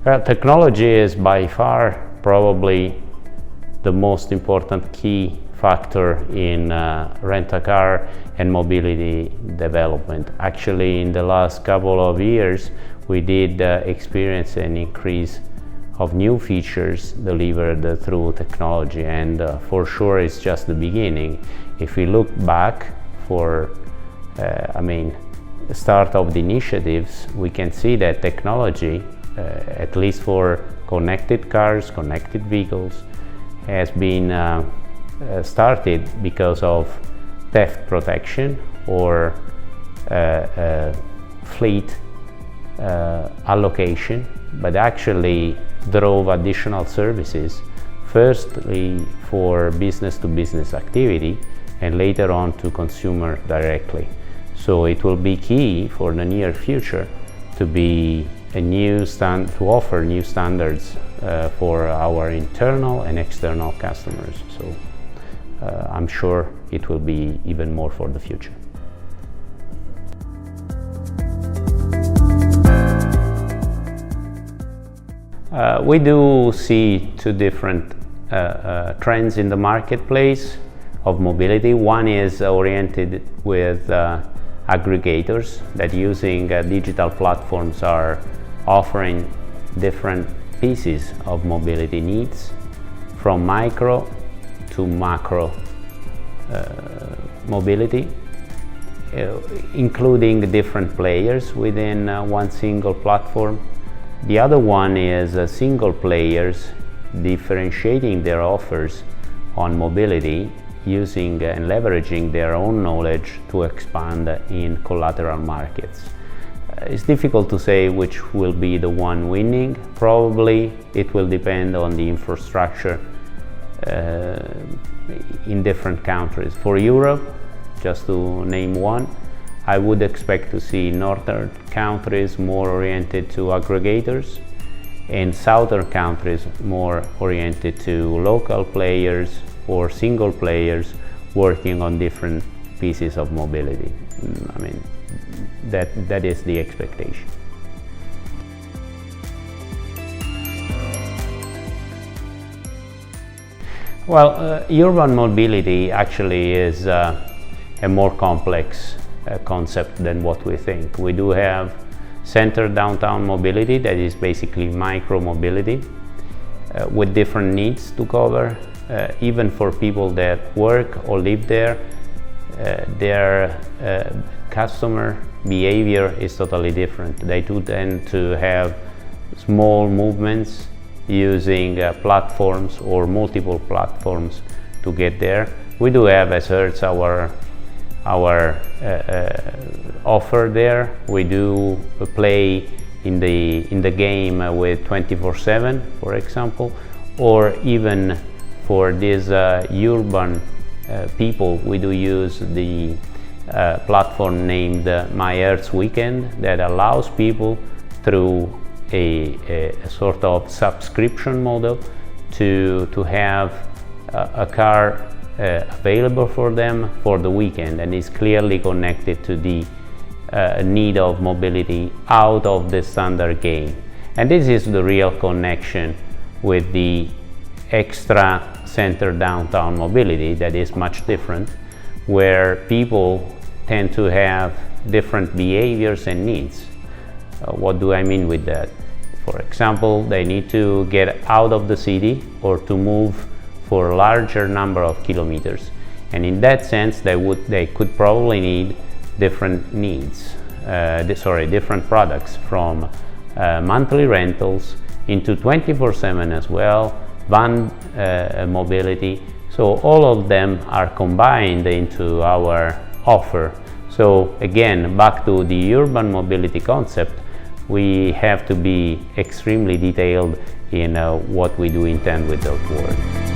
Well, technology is by far probably the most important key factor in rent-a-car and mobility development. Actually, in the last couple of years, we did experience an increase of new features delivered through technology, and for sure it's just the beginning. If we look back for the start of the initiatives, we can see that technology, at least for connected cars, connected vehicles, has been started because of theft protection or fleet allocation, but actually drove additional services, firstly for business-to-business activity and later on to consumer directly. So it will be key for the near future to offer new standards for our internal and external customers. So I'm sure it will be even more for the future. We do see two different trends in the marketplace of mobility. One is oriented with aggregators that using digital platforms are offering different pieces of mobility needs, from micro to macro mobility, including different players within one single platform. The other one is single players differentiating their offers on mobility, using and leveraging their own knowledge to expand in collateral markets. It's difficult to say which will be the one winning. Probably it will depend on the infrastructure in different countries. For Europe, just to name one, I would expect to see northern countries more oriented to aggregators and southern countries more oriented to local players or single players working on different pieces of mobility. I mean, that is the expectation. Well, urban mobility actually is a more complex concept than what we think. We do have center downtown mobility, that is basically micro mobility, with different needs to cover. Even for people that work or live there, their customer behavior is totally different. They do tend to have small movements using platforms or multiple platforms to get there. We do have as Hertz our offer there. We do play in the game with 24/7, for example, or even for these urban people, we do use the platform named My Hertz Weekend that allows people through a sort of subscription model to have a car available for them for the weekend, and is clearly connected to the need of mobility out of the standard game. And this is the real connection with the extra center downtown mobility that is much different, where people tend to have different behaviors and needs. What do I mean with that? For example, they need to get out of the city or to move for a larger number of kilometers, and in that sense they could probably need different needs, different products, from monthly rentals into 24/7 as well, van mobility. So all of them are combined into our offer. So again, back to the urban mobility concept, we have to be extremely detailed in what we do intend with that word.